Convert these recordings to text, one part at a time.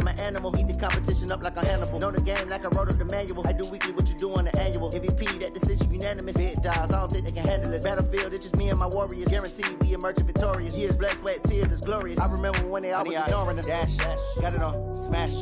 I'm an animal. Heat the competition up like a Hannibal. Know the game like I wrote up the manual. I do weekly what you do on the annual. MVP, that decision unanimous. Big dogs, I don't think they can handle it. Battlefield, it's just me and my warriors. Guaranteed we emerging victorious. Years, blood, sweat, tears, it's glorious. I remember when they always ignoring us. Dash, got it on, smash,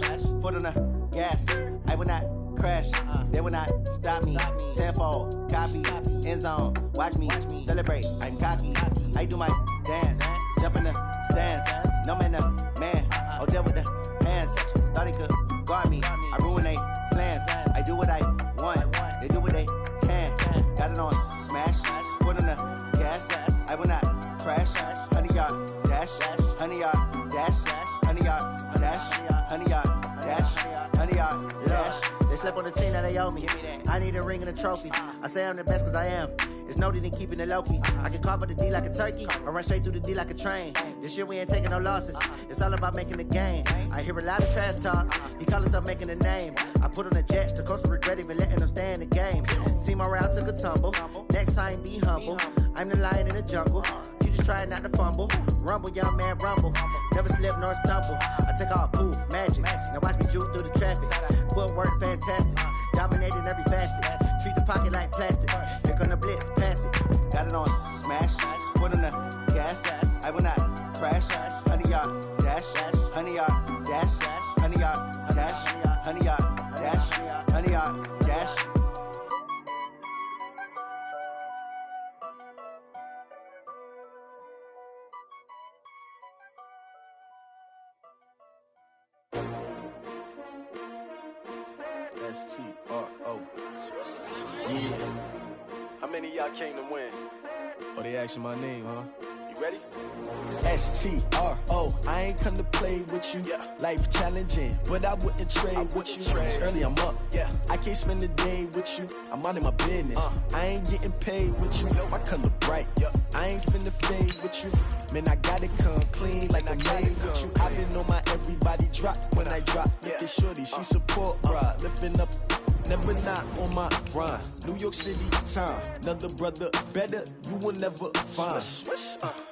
foot on the gas. I will not crash, they will not stop me. Tenfold, copy, end zone, watch me celebrate. I'm cocky, I do my dance, jump in the stands. No man, man, oh there with the hands. Thought he could guard me, I ruin they plans. I do what I want, they do what they can. Got it on, smash, foot on the gas. I will not crash, 100-yard dash, 100-yard dash, 100-yard dash, 100-yard dash, 100-yard dash. They slept on the team that they owe me. I need a ring and a trophy. I say I'm the best cause I am. It's noted in keeping it low-key. I can carve for the D like a turkey, or run straight through the D like a train. This year we ain't taking no losses. It's all about making the game. I hear a lot of trash talk. He call himself making a name. I put on the Jets. The coach will regret even letting them stay in the game. Team morale took a tumble. Next time be humble. I'm the lion in the jungle. You just try not to fumble. Rumble, young man, rumble. Never slip nor stumble. I take off, poof, magic. Now watch me juke through the traffic. Footwork fantastic. Dominating every facet. Treat the pocket like plastic. Here come the blitz, pass it. Got it on, smash. Foot on the gas. I will not crash. 100-yard dash. 100-yard dash. 100-yard dash. 100-yard dash. 100-yard dash. S-T-R-O. Yeah. How many of y'all came to win? Oh, they asking my name, huh? You ready? S-T-R-O. I ain't come to play with you. Yeah. Life challenging, but I wouldn't trade with you. It's early, I'm up. Yeah. I can't spend the day with you. I'm out of my business. I ain't getting paid with you. My color bright. I ain't finna fade with you. Man, I gotta come clean like I made with you. I've been on my everybody drop when I drop. Look at shorty, she support ride. Lifting up, never not on my grind. New York City time. Another brother better, you will never find.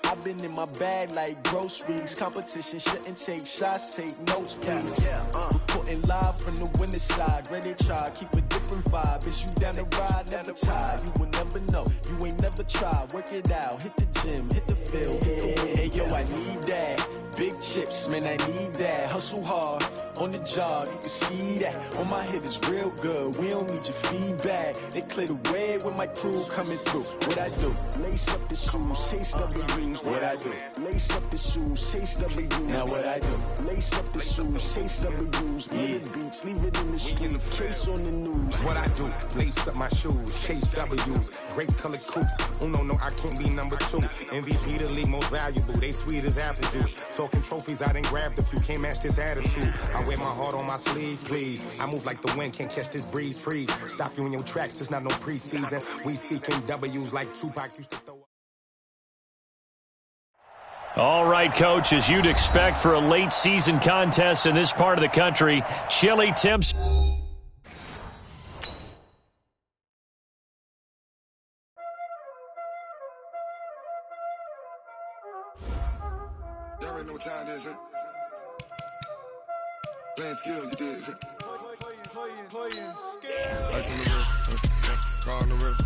I've been in my bag like groceries. Competition shouldn't take shots, take notes, please. Reporting live from the winter side. Ready to try, keep a different vibe. Is you down the ride, never tired. You will never know, you ain't never tried. Work it out, hit the gym, hit the field, hit the win. Hey yo, I need that. Big chips, man, I need that. Hustle hard, on the job, you can see that. On my head is real good, we don't need your feedback. They clear the way when my crew coming through. What I do? Lace up the shoes, chase W's. What I do? Lace up the shoes, chase W's. Now what I do? Lace up the shoes, chase W's. Yeah. Beats, leave it in the street, case on the news. What I do? Lace up my shoes, chase W's. Great colored coops. Oh no, I can't be number 2. MVP the league most valuable. They sweet as apple juice. Talking trophies, I done grabbed a few. Can't match this attitude. I wear my heart on my sleeve, please. I move like the wind, can't catch this breeze. Freeze. Stop you in your tracks. There's not no preseason. We seeking W's like Tupac used to throw. All right, Coach, as you'd expect for a late season contest in this part of the country, chilly temps. Y'all already know what time it is, huh? Playing skills, you did. Playing skills. Ice on the wrist, car on the wrist,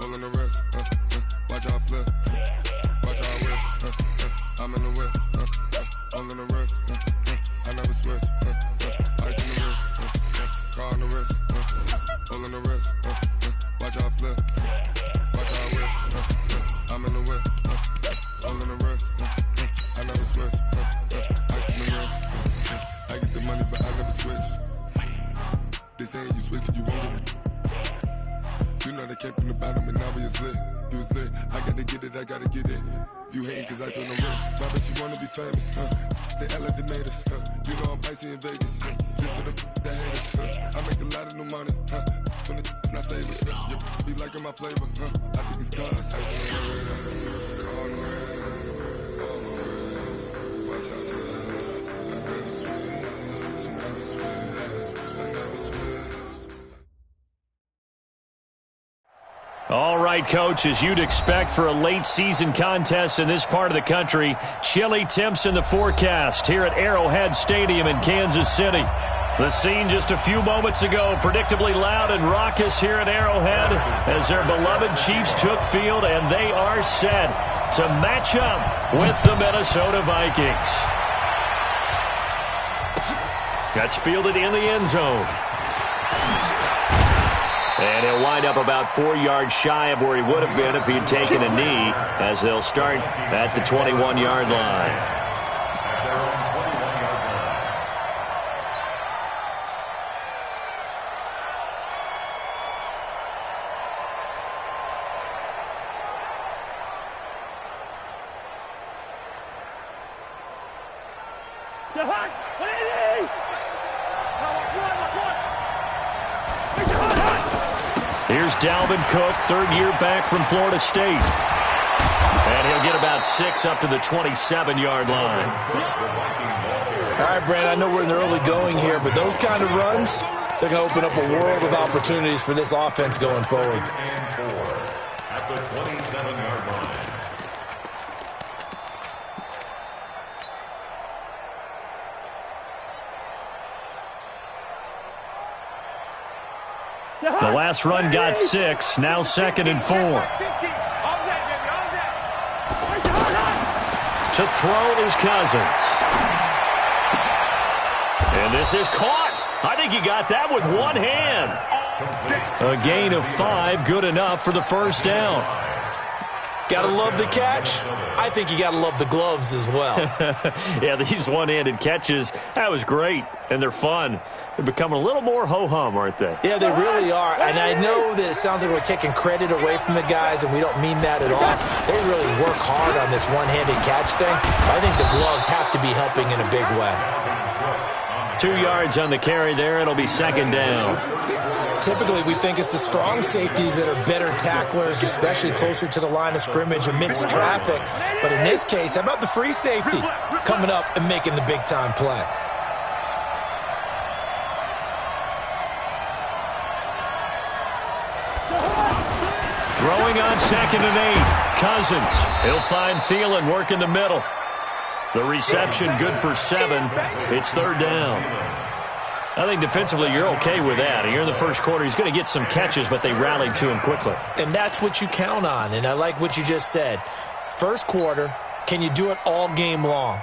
hole in the wrist, watch how I flip, watch how I whip, I'm in the whip, hole in the wrist, I never switch, ice on the wrist, car on the wrist, hole in the wrist, watch how I flip, watch how I whip, I'm in the whip, hole in the wrist, I never switch, ice on the wrist, I get the money but I never switch. They say you switch it, you won't get it. You know they came from the bottom and now we is lit. You was lit, I gotta get it, I gotta get it. You hating cause ice on the wrist. Why bet you wanna be famous, They act like they made us, You know I'm icy in Vegas, Just for the that haters, I make a lot of new money, When it's not savers, You be liking my flavor, I think it's cause ice on the wrist, car on the wrist, all on the wrist. Watch out for that, I never switch, I never switch, I never switch. All right. right, Coach, as you'd expect for a late-season contest in this part of the country, chilly temps in the forecast here at Arrowhead Stadium in Kansas City. The scene just a few moments ago, predictably loud and raucous here at Arrowhead as their beloved Chiefs took field, and they are set to match up with the Minnesota Vikings. That's fielded in the end zone. And he'll wind up about 4 yards shy of where he would have been if he'd taken a knee, as they'll start at the 21-yard line. Here's Dalvin Cook, third year back from Florida State. And he'll get about 6 up to the 27-yard line. All right, Brand, I know we're in the early going here, but those kind of runs, they're going to open up a world of opportunities for this offense going forward. At the 27-yard line. The last run got 6, now 2nd and 4. To throw is Cousins. And this is caught. I think he got that with one hand. A gain of 5, good enough for the first down. Got to love the catch. I think you got to love the gloves as well. Yeah, these one-handed catches, that was great, and they're fun. They're becoming a little more ho-hum, aren't they? Yeah, they really are, and I know that it sounds like we're taking credit away from the guys, and we don't mean that at all. They really work hard on this one-handed catch thing. I think the gloves have to be helping in a big way. 2 yards on the carry there. It'll be 2nd down. Typically, we think it's the strong safeties that are better tacklers, especially closer to the line of scrimmage amidst traffic. But in this case, how about the free safety coming up and making the big-time play? Throwing on 2nd and 8. Cousins. He'll find Thielen working the middle. The reception good for 7. It's 3rd down. I think defensively you're okay with that. Here in the first quarter, he's going to get some catches, but they rallied to him quickly. And that's what you count on, and I like what you just said. First quarter, can you do it all game long?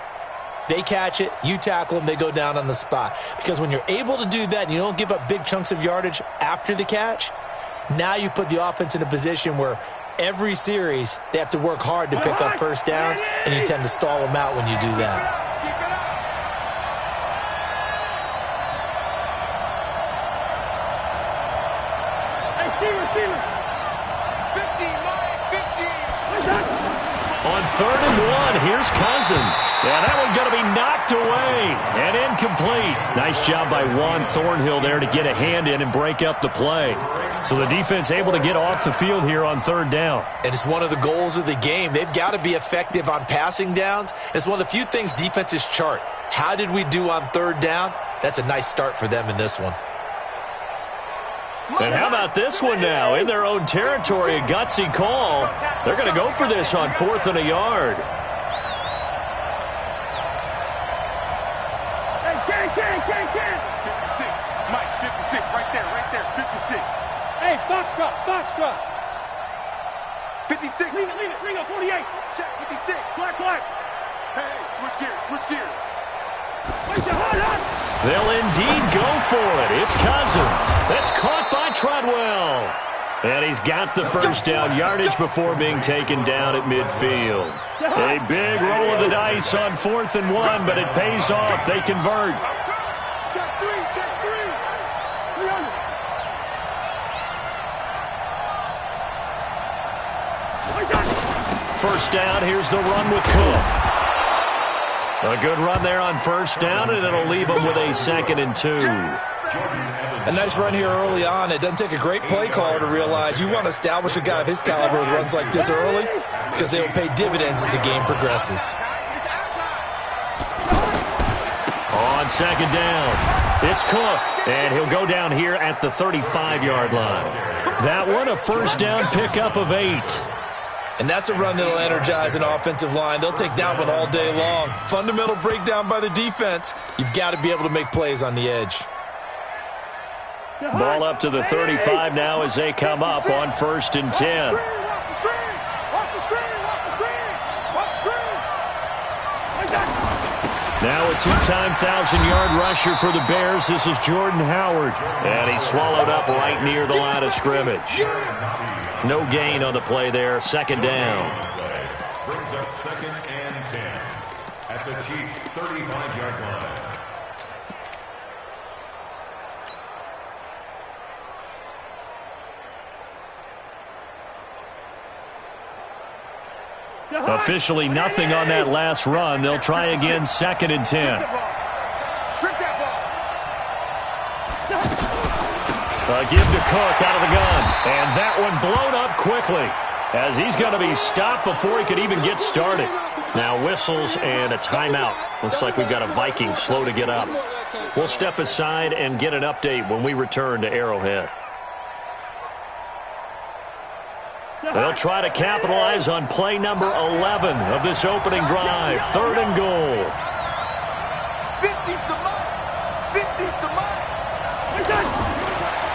They catch it, you tackle them, they go down on the spot. Because when you're able to do that and you don't give up big chunks of yardage after the catch, now you put the offense in a position where every series they have to work hard to pick up first downs, and you tend to stall them out when you do that. On 3rd and 1, here's Cousins. Yeah, that one's going to be knocked away and incomplete. Nice job by Juan Thornhill there to get a hand in and break up the play. So the defense able to get off the field here on 3rd down. And it's one of the goals of the game. They've got to be effective on passing downs. It's one of the few things defenses chart. How did we do on 3rd down? That's a nice start for them in this one. And how about this one now? In their own territory, a gutsy call. They're going to go for this on 4th and a yard. Can. 56. Mike, 56. Right there. 56. Hey, box drop. 56. Lean it. 48. Check, 56. Black. Hey, switch gears. They'll indeed go for it. It's Cousins. That's caught by Treadwell. And he's got the first down yardage before being taken down at midfield. A big roll of the dice on 4th and 1, but it pays off. They convert. Check three. 300. First down, here's the run with Cook. A good run there on first down, and it'll leave them with a 2nd and 2. A nice run here early on. It doesn't take a great play caller to realize you want to establish a guy of his caliber with runs like this early because they will pay dividends as the game progresses. On on second down. It's Cook, and he'll go down here at the 35-yard line. That one, a first down pickup of 8. And that's a run that'll energize an offensive line. They'll take that one all day long. Fundamental breakdown by the defense. You've got to be able to make plays on the edge. Ball up to the 35 now as they come up on 1st and 10. Now a two-time 1,000-yard rusher for the Bears. This is Jordan Howard. And he's swallowed up right near the line of scrimmage. No gain on the play there. Second down. Brings up 2nd and 10 at the Chiefs' 35-yard line. Officially nothing on that last run. They'll try again 2nd and 10. Give to Cook out of the gun. And that one blown up quickly as he's going to be stopped before he could even get started. Now whistles and a timeout. Looks like we've got a Viking slow to get up. We'll step aside and get an update when we return to Arrowhead. They'll try to capitalize on play number 11 of this opening drive. 3rd and goal. 50's the mark. 50's the mark.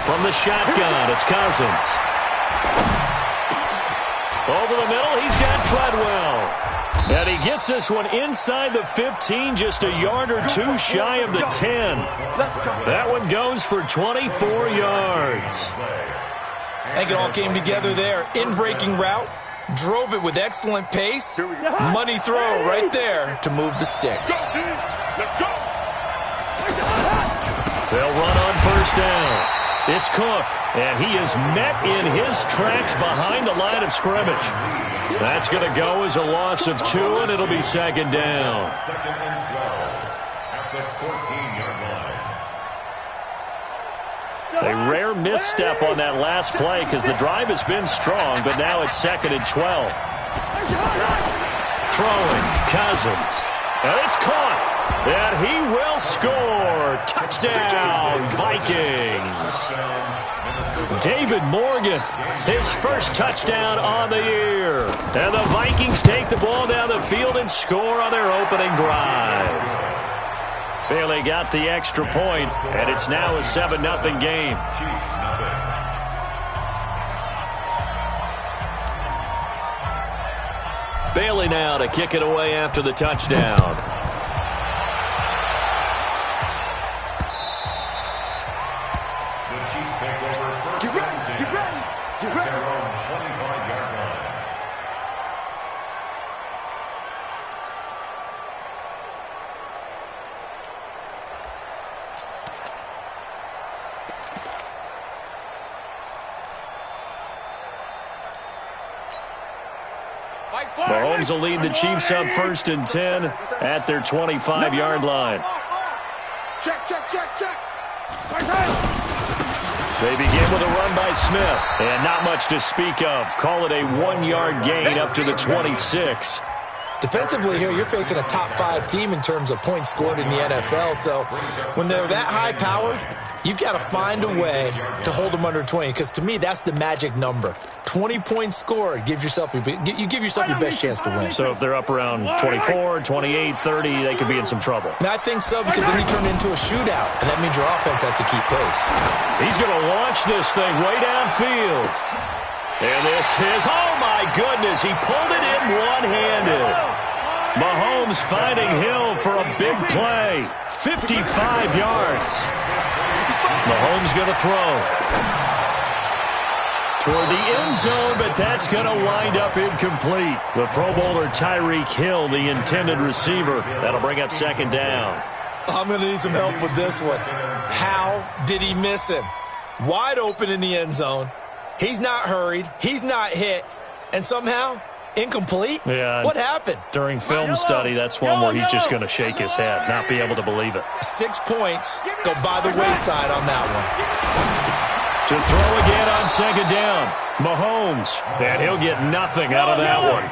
From the shotgun, it's Cousins. Over the middle, he's got Treadwell. And he gets this one inside the 15, just a yard or two shy of the 10. That one goes for 24 yards. I think it all came together there. In-breaking route, drove it with excellent pace. Money throw right there to move the sticks. They'll run on 1st down. It's Cook, and he is met in his tracks behind the line of scrimmage. That's going to go as a loss of 2, and it'll be 2nd down. 2nd and 12 at the 14-yard line. A rare misstep on that last play because the drive has been strong, but now it's 2nd and 12. Throwing, Cousins. And it's caught. And he will score. Touchdown, Vikings. David Morgan, his first touchdown on the year. And the Vikings take the ball down the field and score on their opening drive. Bailey got the extra point, and it's now a 7-0 game. Bailey now to kick it away after the touchdown. Mahomes will lead the Chiefs up 1st and 10 at their 25-yard line. Check. They begin with a run by Smith, and not much to speak of. Call it a 1-yard gain up to the 26. Defensively here, you're facing a top 5 team in terms of points scored in the NFL. So when they're that high-powered, you've got to find a way to hold them under 20. Because to me, that's the magic number. 20 points scored. You give yourself your best chance to win. So if they're up around 24, 28, 30, they could be in some trouble. And I think so, because then you turn it into a shootout, and that means your offense has to keep pace. He's going to launch this thing way downfield. And this is, oh my goodness, he pulled it in one-handed. Mahomes finding Hill for a big play. 55 yards. Mahomes going to throw toward the end zone, but that's going to wind up incomplete. The Pro Bowler Tyreek Hill, the intended receiver. That'll bring up 2nd down. I'm going to need some help with this one. How did he miss him? Wide open in the end zone. He's not hurried. He's not hit. And somehow, incomplete? Yeah. What happened? During film study, that's one where he's just going to shake his head, not be able to believe it. 6 points go by the wayside on that one. To throw again on 2nd down. Mahomes. And he'll get nothing out of that one.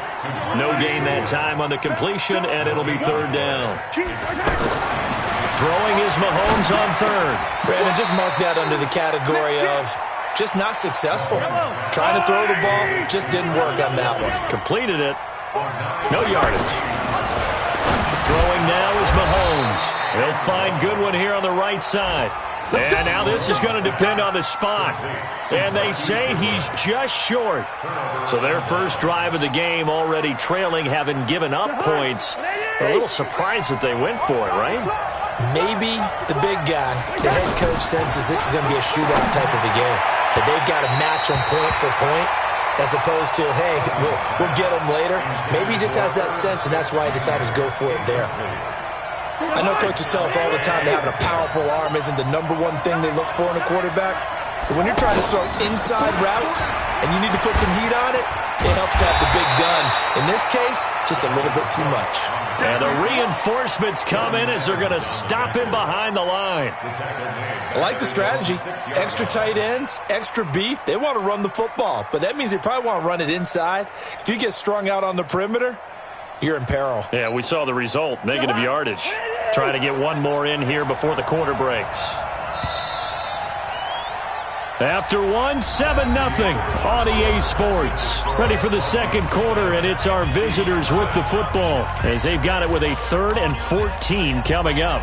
No gain that time on the completion, and it'll be 3rd down. Throwing is Mahomes on third. Brandon, just mark that under the category of just not successful. Trying to throw the ball, just didn't work on that one. Completed it. No yardage. Throwing now is Mahomes. He'll find Goodwin here on the right side. And now this is going to depend on the spot. And they say he's just short. So their first drive of the game already trailing, having given up points. A little surprised that they went for it, right? Maybe the big guy, the head coach, senses this is going to be a shootout type of a game. That they've got to match them point for point, as opposed to, hey, we'll get them later. Maybe he just has that sense, and that's why he decided to go for it there. I know coaches tell us all the time that having a powerful arm isn't the number one thing they look for in a quarterback. But when you're trying to throw inside routes and you need to put some heat on it, it helps have the big gun. In this case, just a little bit too much. And the reinforcements come in as they're going to stop him behind the line. I like the strategy. Extra tight ends, extra beef. They want to run the football, but that means they probably want to run it inside. If you get strung out on the perimeter, you're in peril. Yeah, we saw the result, negative yardage. Trying to get one more in here before the quarter breaks. After one, 7-0 on EA Sports. Ready for the second quarter, and it's our visitors with the football as they've got it with a 3rd and 14 coming up.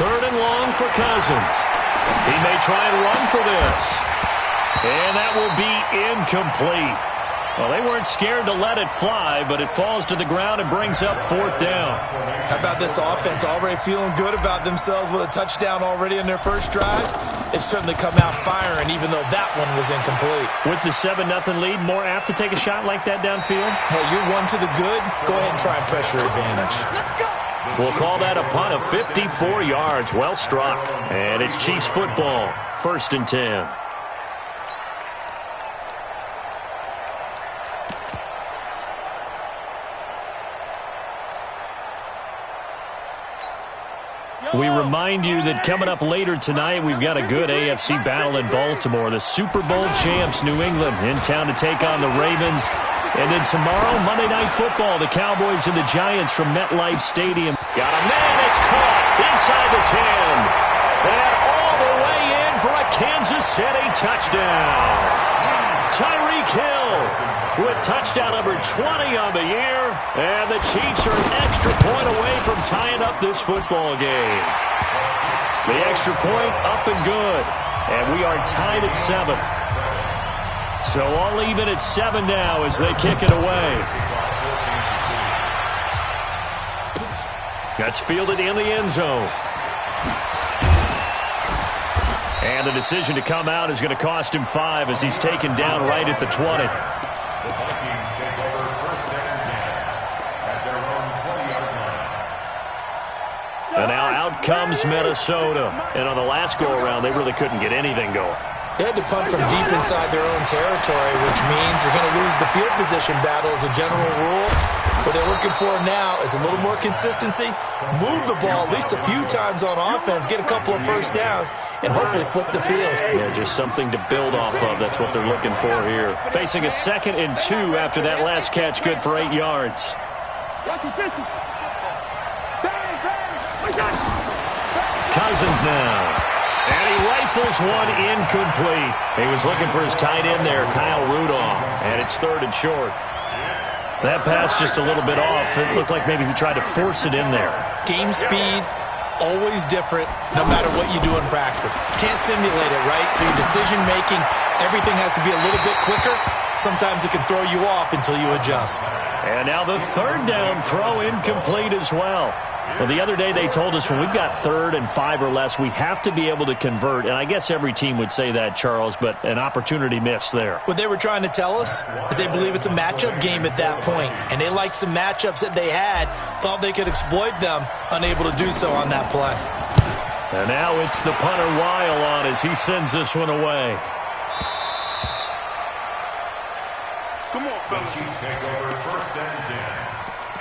Third and long for Cousins. He may try and run for this. And that will be incomplete. Well, they weren't scared to let it fly, but it falls to the ground and brings up 4th down. How about this offense already feeling good about themselves with a touchdown already in their first drive? It's certainly come out firing, even though that one was incomplete. With the 7-0 lead, more apt to take a shot like that downfield? Hey, you're one to the good. Go ahead and try and pressure advantage. We'll call that a punt of 54 yards. Well struck. And it's Chiefs football. 1st and 10. We remind you that coming up later tonight, we've got a good AFC battle in Baltimore. The Super Bowl champs, New England, in town to take on the Ravens. And then tomorrow, Monday Night Football, the Cowboys and the Giants from MetLife Stadium. Got a man, it's caught inside the 10. And all the way in for a Kansas City touchdown. Tyreek Hill with touchdown number 20 on the year. And the Chiefs are an extra point away from tying up this football game. The extra point up and good. And we are tied at 7. So all even at 7 now as they kick it away. That's fielded in the end zone. And the decision to come out is going to cost him 5 as he's taken down right at the 20. The Vikings take over 1st and 10 at their own 20-yard line. And now out comes Minnesota. And on the last go-around, they really couldn't get anything going. They had to punt from deep inside their own territory, which means they're going to lose the field position battle as a general rule. What they're looking for now is a little more consistency, move the ball at least a few times on offense, get a couple of first downs, and hopefully flip the field. Yeah, just something to build off of. That's what they're looking for here. Facing a 2nd and 2 after that last catch, good for 8 yards. Cousins now. And he rifles one incomplete. He was looking for his tight end there, Kyle Rudolph. And it's 3rd and short. That pass just a little bit off. It looked like maybe he tried to force it in there. Game speed, always different, no matter what you do in practice. Can't simulate it, right? So your decision-making, everything has to be a little bit quicker. Sometimes it can throw you off until you adjust. And now the 3rd down throw incomplete as well. Well, the other day they told us when we've got 3rd and 5 or less, we have to be able to convert. And I guess every team would say that, Charles, but an opportunity missed there. What they were trying to tell us is they believe it's a matchup game at that point. And they liked some matchups that they had, thought they could exploit them, unable to do so on that play. And now it's the punter Weil on as he sends this one away. Come on, fellas. The Chiefs take over 1st and 10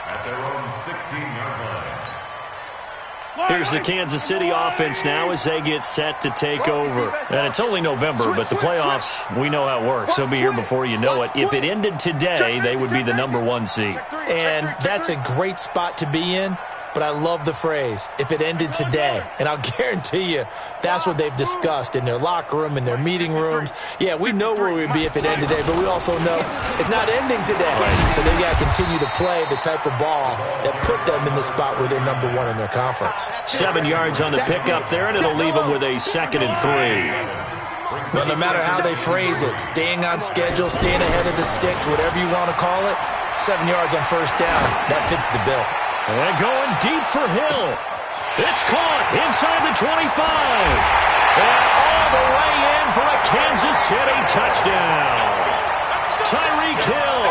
at their own 16-yard line. Here's the Kansas City offense now as they get set to take over. And it's only November, but the playoffs, we know how it works. They'll be here before you know it. If it ended today, they would be the #1 seed. And that's a great spot to be in. But I love the phrase, if it ended today. And I'll guarantee you, that's what they've discussed in their locker room, in their meeting rooms. Yeah, we know where we'd be if it ended today, but we also know it's not ending today. So they've got to continue to play the type of ball that put them in the spot where they're #1 in their conference. 7 yards on the pickup there, and it'll leave them with a 2nd and 3. But no matter how they phrase it, staying on schedule, staying ahead of the sticks, whatever you want to call it, 7 yards on 1st down, that fits the bill. And going deep for Hill. It's caught inside the 25. And all the way in for a Kansas City touchdown. Tyreek Hill,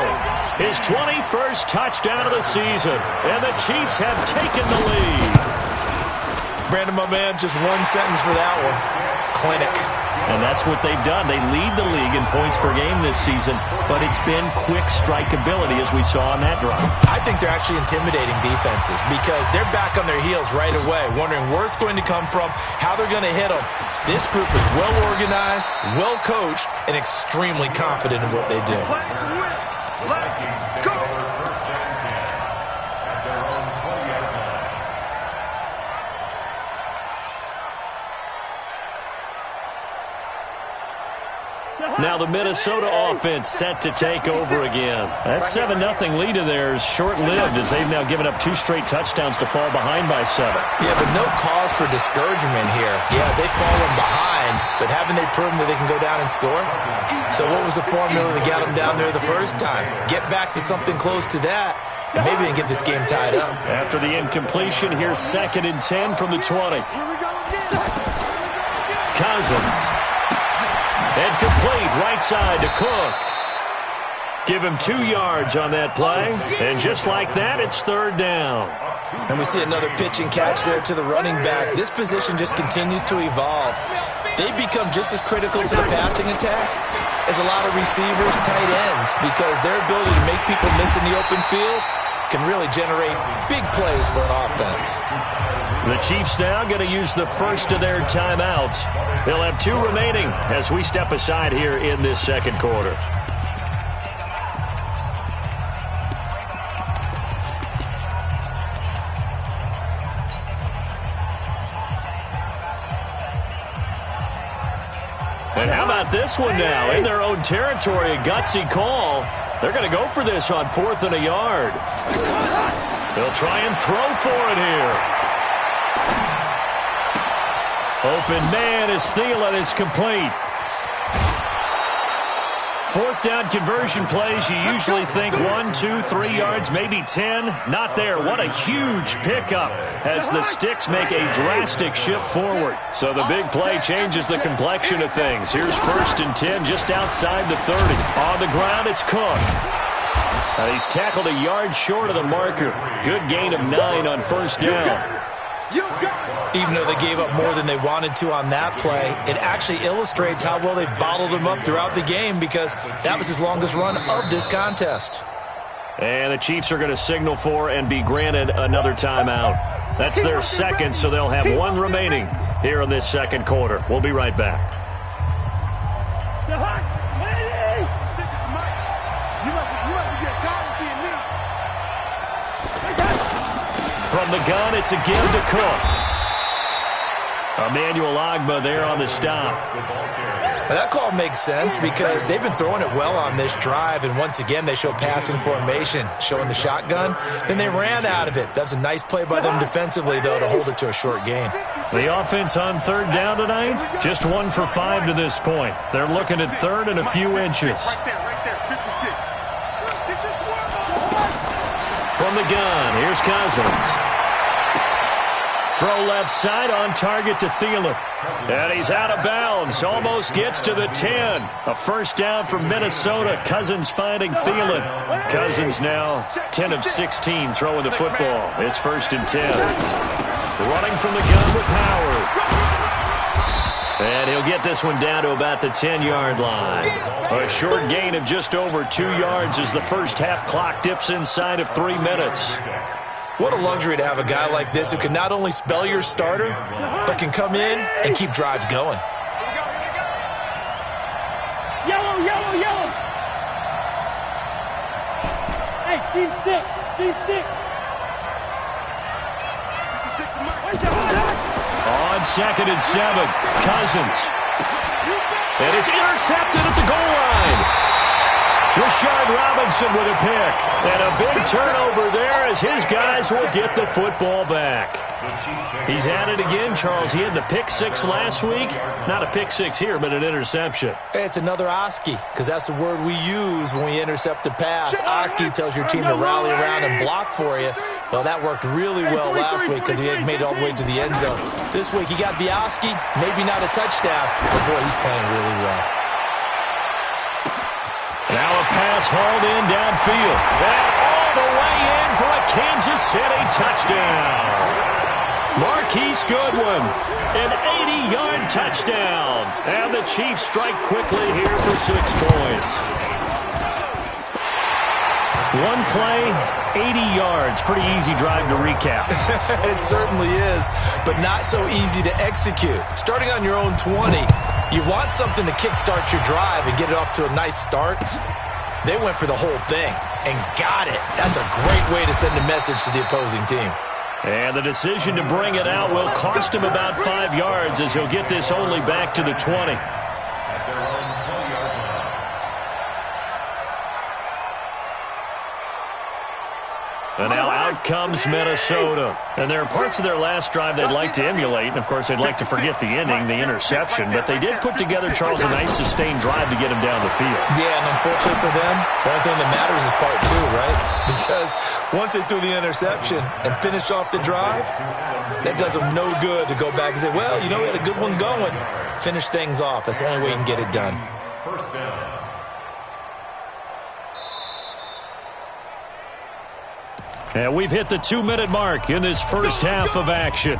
his 21st touchdown of the season. And the Chiefs have taken the lead. Brandon, my man, just one sentence for that one. Clinic. And that's what they've done. They lead the league in points per game this season, but it's been quick strikeability as we saw on that drive. I think they're actually intimidating defenses because they're back on their heels right away, wondering where it's going to come from, how they're going to hit them. This group is well organized, well coached, and extremely confident in what they do. Let's go. Now the Minnesota offense set to take over again. That 7-0 lead of theirs short-lived as they've now given up 2 straight touchdowns to fall behind by 7. Yeah, but no cause for discouragement here. Yeah, they've fallen behind, but haven't they proven that they can go down and score? So what was the formula that got them down there the first time? Get back to something close to that, and maybe they can get this game tied up. After the incompletion, here's 2nd and 10 from the 20. Cousins. And complete right side to Cook. Give him 2 yards on that play. And just like that, it's 3rd down. And we see another pitch and catch there to the running back. This position just continues to evolve. They become just as critical to the passing attack as a lot of receivers, tight ends, because their ability to make people miss in the open field can really generate big plays for an offense. The Chiefs now going to use the first of their timeouts. They'll have 2 remaining as we step aside here in this 2nd quarter. And how about this one now? In their own territory, a gutsy call. They're going to go for this on 4th and a yard. They'll try and throw for it here. Open man is Thielen. It's complete. 4th down conversion plays, you usually think 1, 2, 3 yards, maybe 10. Not there. What a huge pickup as the sticks make a drastic shift forward. So the big play changes the complexion of things. Here's 1st and 10 just outside the 30. On the ground, it's Cook. He's tackled a yard short of the marker. Good gain of 9 on 1st down. Even though they gave up more than they wanted to on that play, it actually illustrates how well they bottled them up throughout the game because that was his longest run of this contest. And the Chiefs are going to signal for and be granted another timeout. That's their 2nd, so they'll have 1 remaining here in this 2nd quarter. We'll be right back. From the gun, it's a give to Cook. Emmanuel Ogbah there on the stop. Now that call makes sense because they've been throwing it well on this drive, and once again they show passing formation, showing the shotgun. Then they ran out of it. That's a nice play by them defensively, though, to hold it to a short game. The offense on 3rd down tonight, just 1 for 5 to this point. They're looking at 3rd and a few inches. Right there, 56. From the gun, here's Cousins. Throw left side on target to Thielen. And he's out of bounds. Almost gets to the 10. A first down for Minnesota. Cousins finding Thielen. Cousins now 10 of 16 throwing the football. It's 1st and 10. Running from the gun with Howard. And he'll get this one down to about the 10-yard line. A short gain of just over 2 yards as the first half clock dips inside of 3 minutes. What a luxury to have a guy like this who can not only spell your starter, but can come in and keep drives going. Yellow, yellow, yellow. Hey, team 6, team 6. On 2nd and 7, Cousins. And it's intercepted at the goal line. Rashard Robinson with a pick. And a big turnover there as his guys will get the football back. He's at it again, Charles. He had the pick 6 last week. Not a pick 6 here, but an interception. It's another Oski, because that's the word we use when we intercept a pass. Oski tells your team to rally around and block for you. Well, that worked really well last week because he had made it all the way to the end zone. This week he got the Oski, maybe not a touchdown, but boy, he's playing really well. Now a pass hauled in downfield. And all the way in for a Kansas City touchdown. Marquise Goodwin, an 80-yard touchdown. And the Chiefs strike quickly here for 6 points. One play, 80 yards. Pretty easy drive to recap. It certainly is, but not so easy to execute. Starting on your own 20, you want something to kickstart your drive and get it off to a nice start. They went for the whole thing and got it. That's a great way to send a message to the opposing team. And the decision to bring it out will cost him about 5 yards as he'll get this only back to the 20. And now out comes Minnesota. And there are parts of their last drive they'd like to emulate. And, of course, they'd like to forget the ending, the interception. But they did put together, Charles, a nice sustained drive to get him down the field. Yeah, and unfortunately for them, the only thing that matters is part 2, right? Because once they threw the interception and finished off the drive, that does them no good to go back and say, well, you know, we had a good one going. Finish things off. That's the only way you can get it done. First down. And we've hit the 2-minute mark in this first half of action.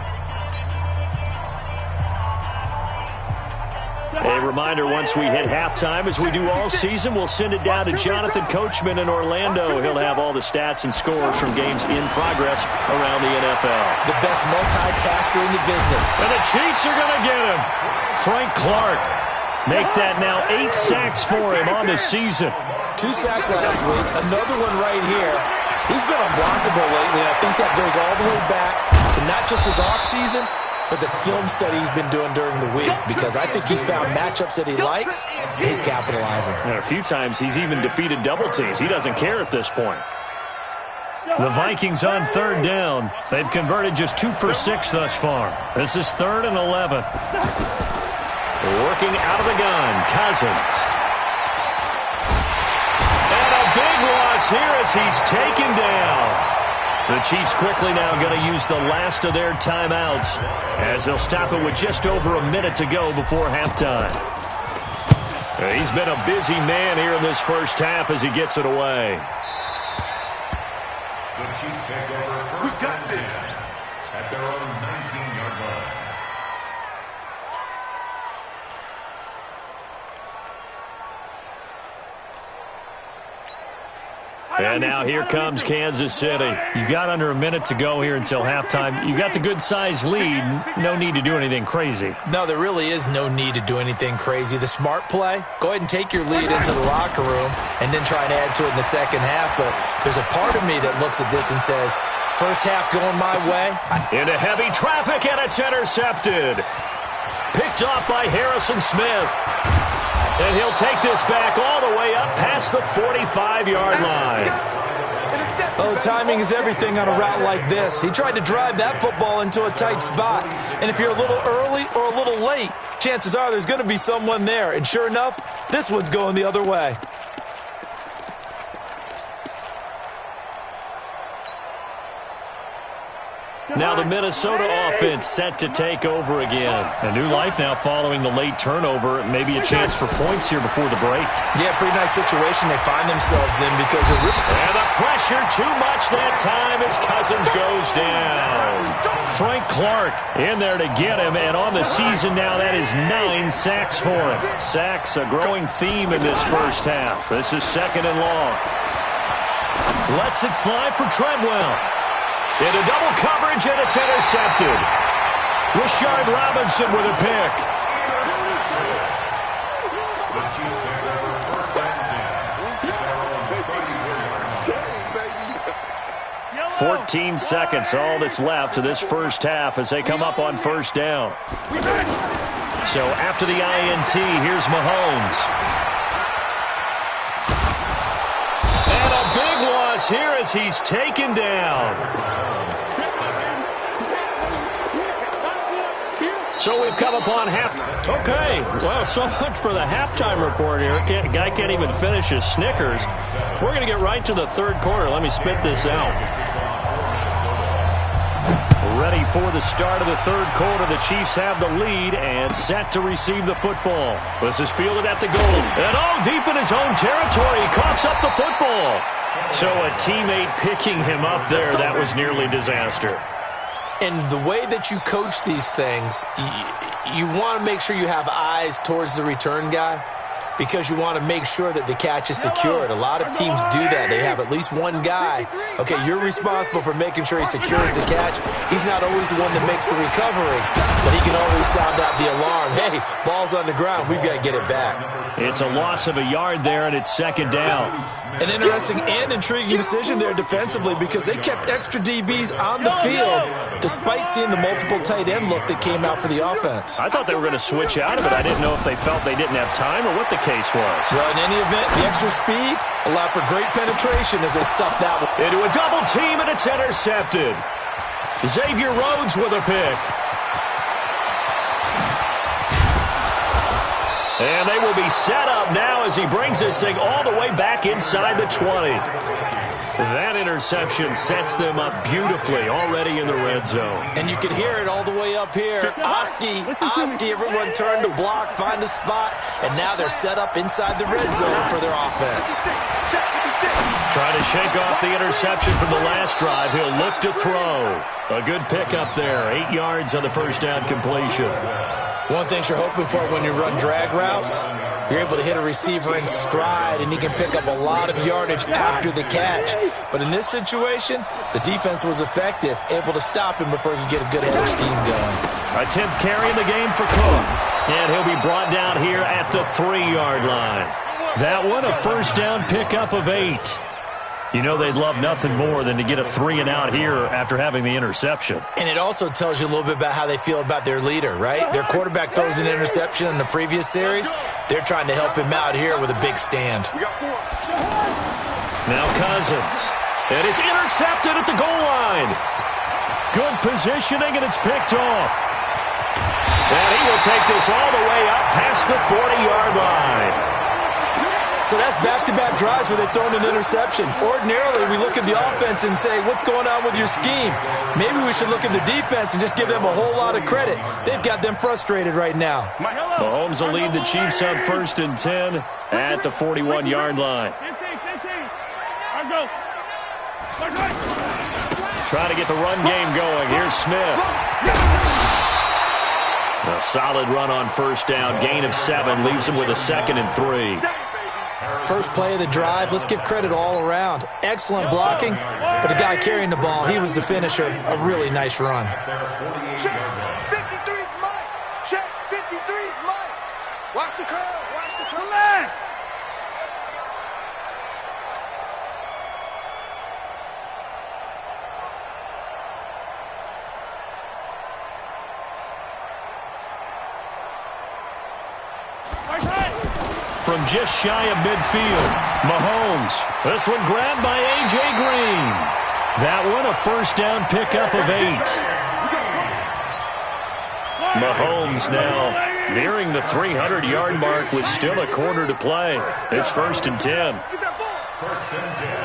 A reminder, once we hit halftime, as we do all season, we'll send it down to Jonathan Coachman in Orlando. He'll have all the stats and scores from games in progress around the NFL. The best multitasker in the business. And the Chiefs are going to get him. Frank Clark. Make that now 8 sacks for him on the season. 2 sacks last week, another one right here. He's been unblockable lately, and I think that goes all the way back to not just his offseason, but the film study he's been doing during the week, because I think he's found matchups that he likes, and he's capitalizing. And a few times he's even defeated double teams. He doesn't care at this point. The Vikings on 3rd down. They've converted just 2 for 6 thus far. This is 3rd and 11. Working out of the gun, Cousins. Big loss here as he's taken down. The Chiefs quickly now going to use the last of their timeouts as they'll stop it with just over a minute to go before halftime. He's been a busy man here in this first half as he gets it away. The Chiefs take over first and 10 at their own 19-yard line. And now here comes Kansas City. You've got under a minute to go here until halftime. You've got the good-sized lead. No need to do anything crazy. No, there really is no need to do anything crazy. The smart play, go ahead and take your lead into the locker room and then try and add to it in the second half. But there's a part of me that looks at this and says, first half going my way. Into heavy traffic, and it's intercepted. Picked off by Harrison Smith. And he'll take this back all the way up past the 45-yard line. Oh, timing is everything on a route like this. He tried to drive that football into a tight spot. And if you're a little early or a little late, chances are there's going to be someone there. And sure enough, this one's going the other way. Now the Minnesota offense set to take over again. A new life now following the late turnover. Maybe a chance for points here before the break. Yeah, pretty nice situation they find themselves in because of... And the pressure too much that time as Cousins goes down. Frank Clark in there to get him, and on the season now that is 9 sacks for him. Sacks, a growing theme in this first half. This is 2nd and long. Lets it fly for Treadwell. Into double coverage, and it's intercepted. Rashard Robinson with a pick. The Chiefs pick over 1st and 10. 14 seconds, all that's left of this first half as they come up on 1st down. So after the INT, here's Mahomes. And a big loss here as he's taken down. So we've come upon half. Okay, well, so much for the halftime report here. Guy can't even finish his Snickers. We're going to get right to the 3rd quarter. Let me spit this out. Ready for the start of the 3rd quarter. The Chiefs have the lead and set to receive the football. This is fielded at the goal. And deep in his own territory. He coughs up the football. So a teammate picking him up there, that was nearly disaster. And the way that you coach these things, you want to make sure you have eyes towards the return guy because you want to make sure that the catch is secured. A lot of teams do that. They have at least one guy. Okay, you're responsible for making sure he secures the catch. He's not always the one that makes the recovery, but he can always sound out the alarm. Hey, ball's on the ground. We've got to get it back. It's a loss of a yard there, and it's 2nd down. An interesting and intriguing decision there defensively because they kept extra DBs on the field despite seeing the multiple tight end look that came out for the offense. I thought they were going to switch out of it. I didn't know if they felt they didn't have time or what the case was. Well, in any event, the extra speed allowed for great penetration as they stuffed that one. Into a double team, and it's intercepted. Xavier Rhodes with a pick. And they will be set up now as he brings this thing all the way back inside the 20. That interception sets them up beautifully already in the red zone. And you can hear it all the way up here. Oski, everyone turned to block, find a spot, and now they're set up inside the red zone for their offense. Trying to shake off the interception from the last drive. He'll look to throw. A good pickup there. 8 yards on the 1st down completion. One thing you're hoping for when you run drag routes, you're able to hit a receiver in stride, and he can pick up a lot of yardage after the catch. But in this situation, the defense was effective, able to stop him before he could get a good header scheme going. A 10th carry in the game for Cook. And he'll be brought down here at the 3-yard line. That one, a 1st down pickup of 8. You know they'd love nothing more than to get a 3-and-out here after having the interception. And it also tells you a little bit about how they feel about their leader, right? Their quarterback throws an interception in the previous series. They're trying to help him out here with a big stand. Now Cousins. And it's intercepted at the goal line. Good positioning, and it's picked off. And he will take this all the way up past the 40-yard line. So that's back-to-back drives where they've thrown an interception. Ordinarily, we look at the offense and say, what's going on with your scheme? Maybe we should look at the defense and just give them a whole lot of credit. They've got them frustrated right now. Mahomes will lead the Chiefs on 1st and 10 at the 41-yard line. Trying to get the run game going. Here's Smith. A solid run on 1st down. Gain of 7 leaves him with a 2nd and 3. First play of the drive, let's give credit all around. Excellent blocking, but the guy carrying the ball, he was the finisher. A really nice run. Check, 53's Mike. Check, 53's Mike. Watch the curve, watch the curve. Man. From just shy of midfield, Mahomes. This one grabbed by A.J. Green. That one a 1st down pickup of 8. Mahomes now nearing the 300-yard mark with still a quarter to play. It's 1st and 10. Get that ball.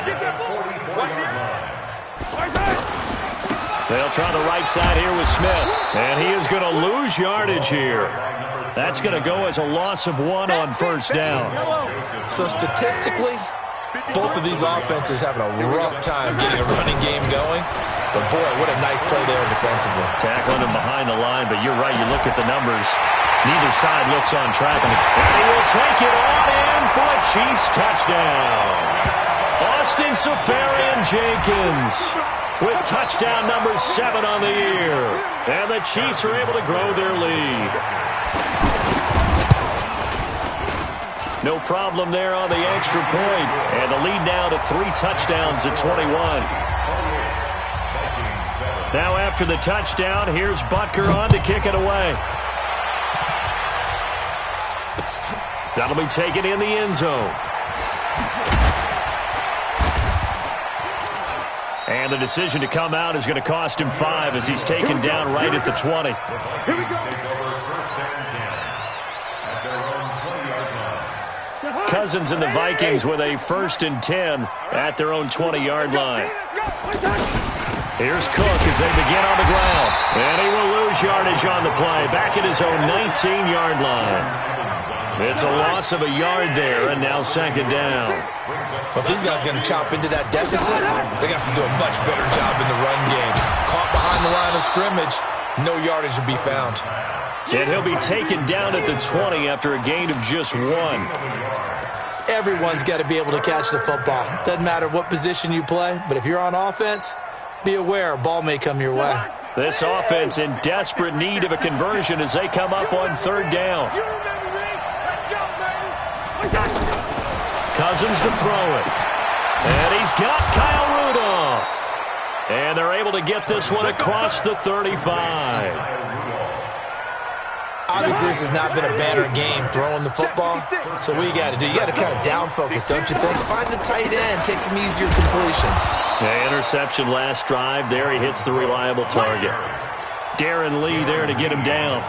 Get that ball. Watch it. They'll try the right side here with Smith. And he is going to lose yardage here. That's going to go as a loss of 1 on first down. So statistically, both of these offenses having a rough time getting a running game going. But, boy, what a nice play there defensively. Tackling him behind the line, but you're right. You look at the numbers. Neither side looks on track. And he will take it on in for a Chiefs touchdown. Austin Safarian-Jenkins with touchdown number 7 on the year. And the Chiefs are able to grow their lead. No problem there on the extra point. And the lead now to 3 touchdowns at 21. Now after the touchdown, here's Butker on to kick it away. That'll be taken in the end zone. And the decision to come out is going to cost him 5 as he's taken down right at the 20. Here we go. Cousins and the Vikings with a 1st and 10 at their own 20-yard line. Here's Cook as they begin on the ground. And he will lose yardage on the play. Back at his own 19-yard line. It's a loss of a yard there, and now 2nd down. Well, if these guys are going to chop into that deficit, they have to do a much better job in the run game. Caught behind the line of scrimmage, no yardage to be found. And he'll be taken down at the 20 after a gain of just 1. Everyone's got to be able to catch the football. Doesn't matter what position you play, but if you're on offense, be aware a ball may come your way. This offense in desperate need of a conversion as they come up on 3rd down. Cousins to throw it. And he's got Kyle Rudolph. And they're able to get this one across the 35. Obviously, this has not been a banner game throwing the football. So what you got to do, you got to kind of down focus, don't you think? Find the tight end, take some easier completions. The interception last drive. There he hits the reliable target. Darren Lee there to get him down.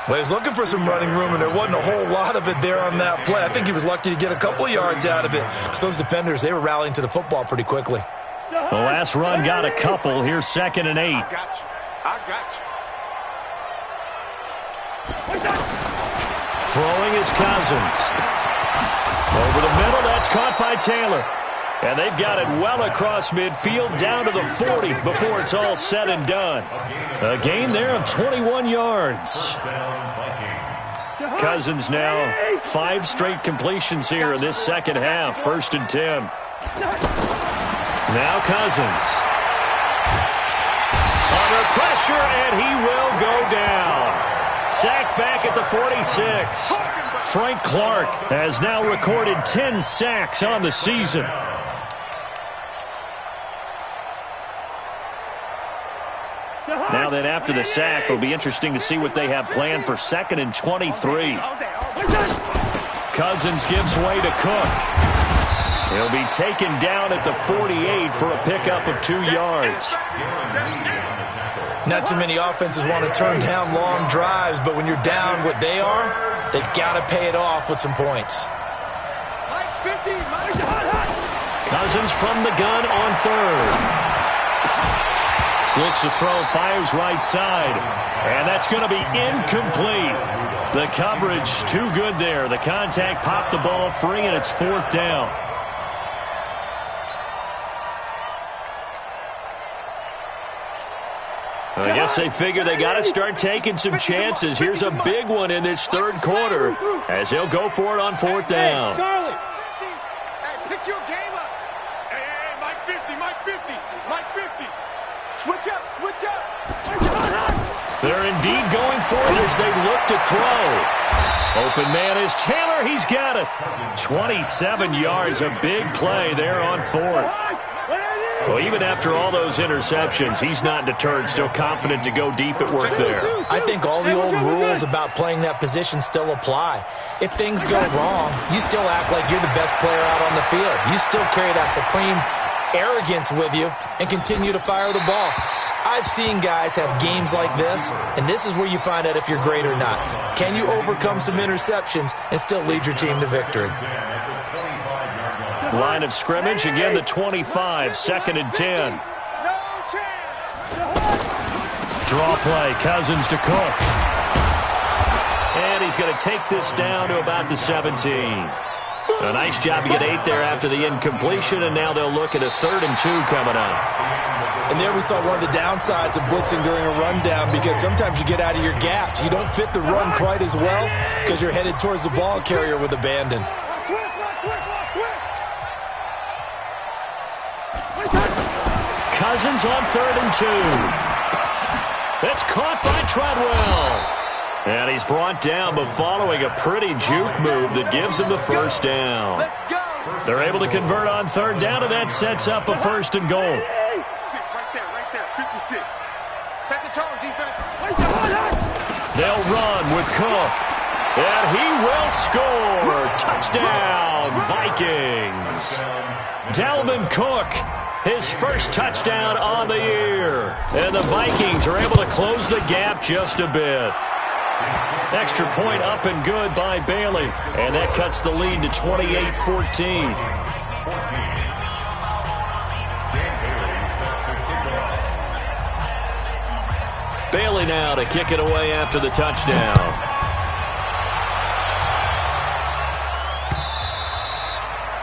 Well, he was looking for some running room, and there wasn't a whole lot of it there on that play. I think he was lucky to get a couple of yards out of it. So those defenders, they were rallying to the football pretty quickly. The last run got a couple. Here's 2nd and 8. I got you. Throwing is Cousins. Over the middle, that's caught by Taylor. And they've got it well across midfield, down to the 40 before it's all said and done. A gain there of 21 yards. Cousins now 5 straight completions here in this 2nd half. 1st and 10. Now Cousins. Under pressure, and he will go down. Sacked back at the 46. Frank Clark has now recorded 10 sacks on the season. Now then, after the sack, it'll be interesting to see what they have planned for 2nd and 23. Cousins gives way to Cook. He'll be taken down at the 48 for a pickup of 2 yards. Not too many offenses want to turn down long drives, but when you're down what they are, they've got to pay it off with some points. Cousins from the gun on 3rd. Looks to throw, fires right side. And that's going to be incomplete. The coverage too good there. The contact popped the ball free, and it's 4th down. I guess they figure they got to start taking some chances. Here's a big one in this 3rd quarter as he'll go for it on 4th down. Hey, Charlie. Hey, pick your game up. Hey, Mike 50, Mike 50, Mike 50. Switch up, switch up. They're indeed going for it as they look to throw. Open man is Taylor. He's got it. 27 yards, a big play there on 4th. Well, even after all those interceptions, he's not deterred, still confident to go deep at work there. I think all the old rules about playing that position still apply. If things go wrong, you still act like you're the best player out on the field. You still carry that supreme arrogance with you and continue to fire the ball. I've seen guys have games like this, and this is where you find out if you're great or not. Can you overcome some interceptions and still lead your team to victory? Line of scrimmage, again the 25, 2nd and 10. Draw play, Cousins to Cook. And he's going to take this down to about the 17. A nice job to get 8 there after the incompletion, and now they'll look at a 3rd and 2 coming up. And there we saw one of the downsides of blitzing during a rundown, because sometimes you get out of your gaps. You don't fit the run quite as well because you're headed towards the ball carrier with abandon. Cousins on 3rd and 2. It's caught by Treadwell. And he's brought down, but following a pretty juke move that gives him the first down. They're able to convert on 3rd down, and that sets up a 1st and goal. Right there, 56. Second turn, defense. They'll run with Cook. And he will score. Touchdown, Vikings. Dalvin Cook, his first touchdown on the year. And the Vikings are able to close the gap just a bit. Extra point up and good by Bailey. And that cuts the lead to 28-14. Bailey now to kick it away after the touchdown.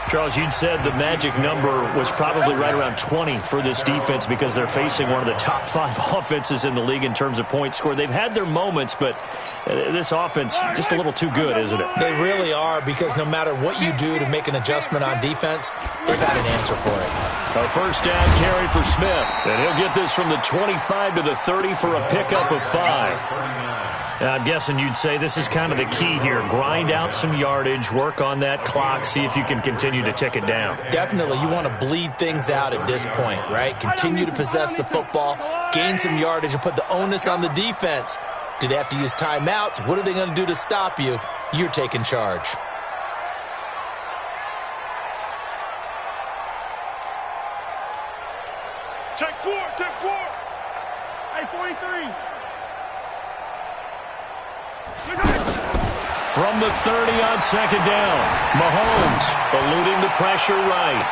Charles, you'd said the magic number was probably right around 20 for this defense because they're facing one of the top 5 offenses in the league in terms of points scored. They've had their moments, but this offense just a little too good, isn't it? They really are, because no matter what you do to make an adjustment on defense, they've got an answer for it. A first down carry for Smith, and he'll get this from the 25 to the 30 for a pickup of 5. I'm guessing you'd say this is kind of the key here. Grind out some yardage, work on that clock, see if you can continue to tick it down. Definitely. You want to bleed things out at this point, right? Continue to possess the football, gain some yardage, and put the onus on the defense. Do they have to use timeouts? What are they going to do to stop you? You're taking charge. Take 4. Hey, 43. From the 30 on 2nd down, Mahomes eluding the pressure right.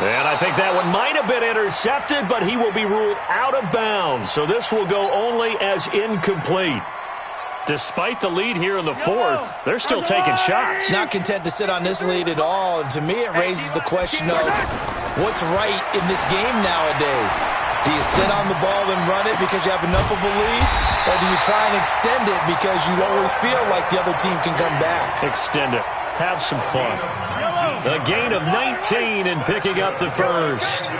And I think that one might have been intercepted, but he will be ruled out of bounds. So this will go only as incomplete. Despite the lead here in the 4th, they're still taking shots. Not content to sit on this lead at all. And to me, it raises the question of what's right in this game nowadays. Do you sit on the ball and run it because you have enough of a lead? Or do you try and extend it because you always feel like the other team can come back? Extend it. Have some fun. A gain of 19 and picking up the first.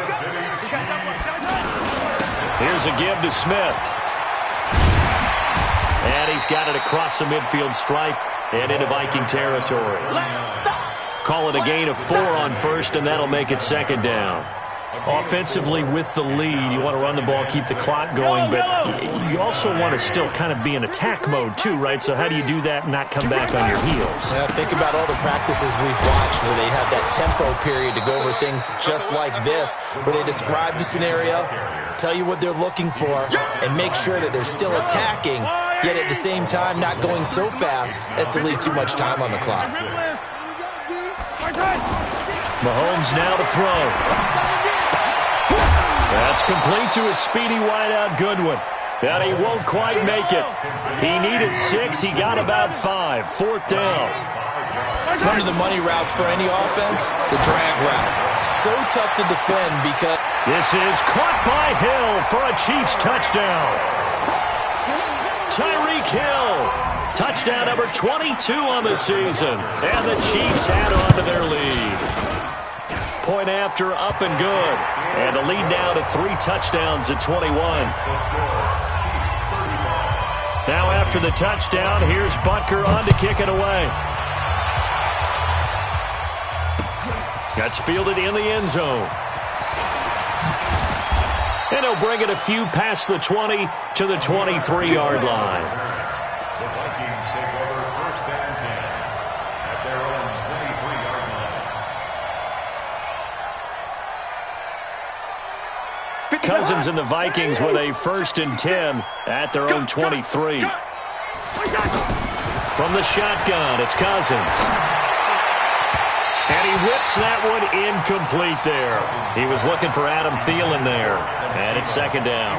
Here's a give to Smith. And he's got it across the midfield stripe and into Viking territory. Call it a gain of 4 on 1st, and that'll make it 2nd down. Offensively with the lead, you want to run the ball, keep the clock going, but you also want to still kind of be in attack mode too, right? So how do you do that and not come back on your heels? Yeah, think about all the practices we've watched where they have that tempo period to go over things just like this, where they describe the scenario, tell you what they're looking for, and make sure that they're still attacking, yet at the same time not going so fast as to leave too much time on the clock. Mahomes now to throw. That's complete to a speedy wideout Goodwin. And he won't quite make it. He needed 6. He got about 5. 4th down. One of the money routes for any offense, the drag route. So tough to defend because... This is caught by Hill for a Chiefs touchdown. Tyreek Hill. Touchdown number 22 on the season. And the Chiefs add on to their lead. Point after, up and good. And the lead now to 3 touchdowns at 21. Now after the touchdown, here's Butker on to kick it away. That's fielded in the end zone. And he'll bring it a few past the 20 to the 23-yard line. The Vikings take over 1st and 10 at their own 23-yard line. Cousins and the Vikings with a 1st and 10 at their own 23. From the shotgun, it's Cousins. And he whips that one incomplete there. He was looking for Adam Thielen there. And it's second down.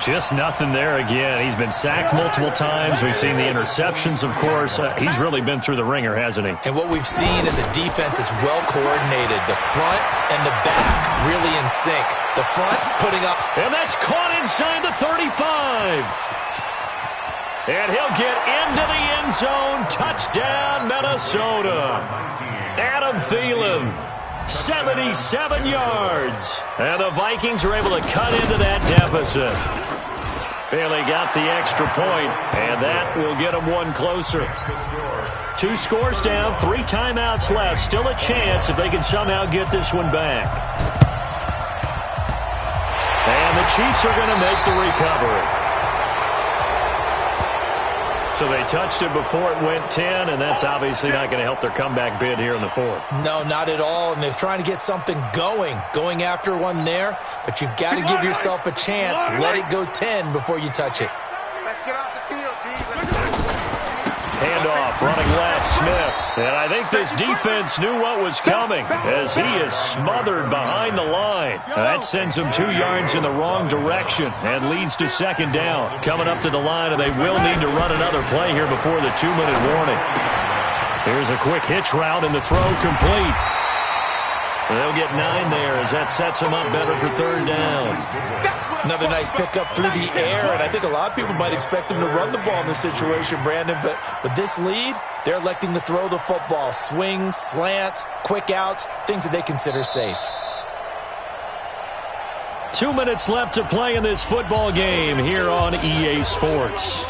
Just nothing there again. He's been sacked multiple times. We've seen the interceptions, of course. He's really been through the ringer, hasn't he? And what we've seen is a defense that's well coordinated. The front and the back really in sync. The front putting up. And that's caught inside the 35. And he'll get into the end zone. Touchdown, Minnesota. Adam Thielen, 77 yards. And the Vikings are able to cut into that deficit. Bailey got the extra point, and that will get them one closer. 2 scores down, 3 timeouts left. Still a chance if they can somehow get this one back. And the Chiefs are going to make the recovery. So they touched it before it went 10, and that's obviously not going to help their comeback bid here in the fourth. No, not at all, and they're trying to get something going after one there, but you've got to give yourself a chance. Let it go 10 before you touch it. Let's get off the field, D. Handoff, running left, Smith. And I think this defense knew what was coming as he is smothered behind the line. That sends him 2 yards in the wrong direction and leads to second down. Coming up to the line, and they will need to run another play here before the 2-minute warning. Here's a quick hitch route, and the throw complete. They'll get 9 there as that sets them up better for third down. Another nice pickup through the air, and I think a lot of people might expect them to run the ball in this situation, Brandon, but with this lead, they're electing to throw the football. Swings, slants, quick outs, things that they consider safe. 2 minutes left to play in this football game here on EA Sports.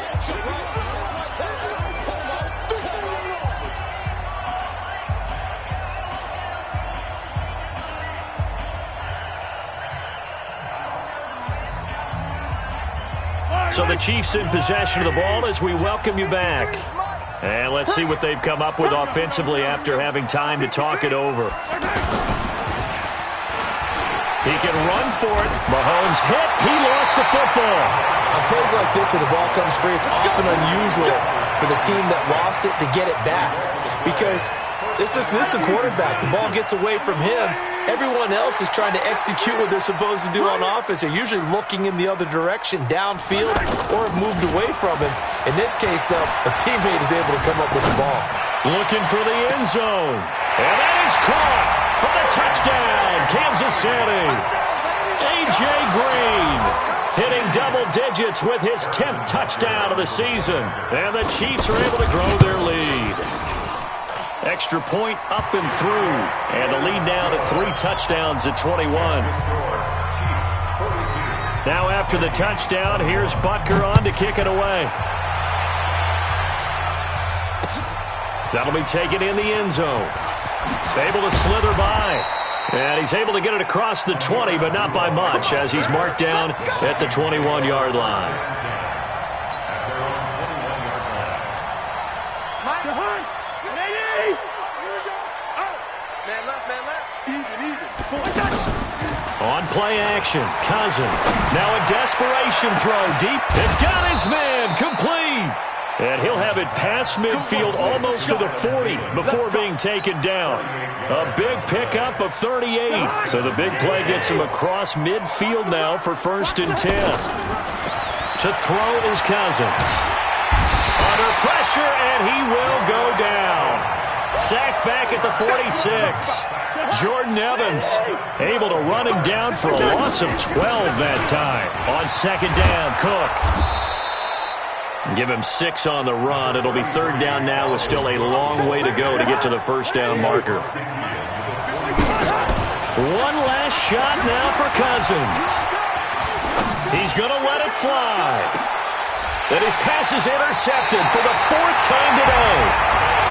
So the Chiefs in possession of the ball as we welcome you back. And let's see what they've come up with offensively after having time to talk it over. He can run for it. Mahomes hit. He lost the football. On plays like this where the ball comes free, it's often unusual for the team that lost it to get it back. Because this is the quarterback. The ball gets away from him. Everyone else is trying to execute what they're supposed to do on offense. They're usually looking in the other direction, downfield, or have moved away from him. In this case, though, a teammate is able to come up with the ball. Looking for the end zone. And that is caught for the touchdown, Kansas City. A.J. Green hitting double digits with his 10th touchdown of the season. And the Chiefs are able to grow their lead. Extra point up and through. And the lead now to 3 touchdowns at 21. Now after the touchdown, here's Butker on to kick it away. That'll be taken in the end zone. Able to slither by. And he's able to get it across the 20, but not by much as he's marked down at the 21-yard line. On play action, Cousins. Now a desperation throw deep. It got his man complete. And he'll have it past midfield almost to the 40 before being taken down. A big pickup of 38. So the big play gets him across midfield now for 1st and 10. To throw is Cousins. Under pressure, and he will go down. Sacked back at the 46. Jordan Evans able to run him down for a loss of 12 that time. On second down, Cook. Give him 6 on the run. It'll be third down now with still a long way to go to get to the first down marker. One last shot now for Cousins. He's going to let it fly. And his pass is intercepted for the 4th time today.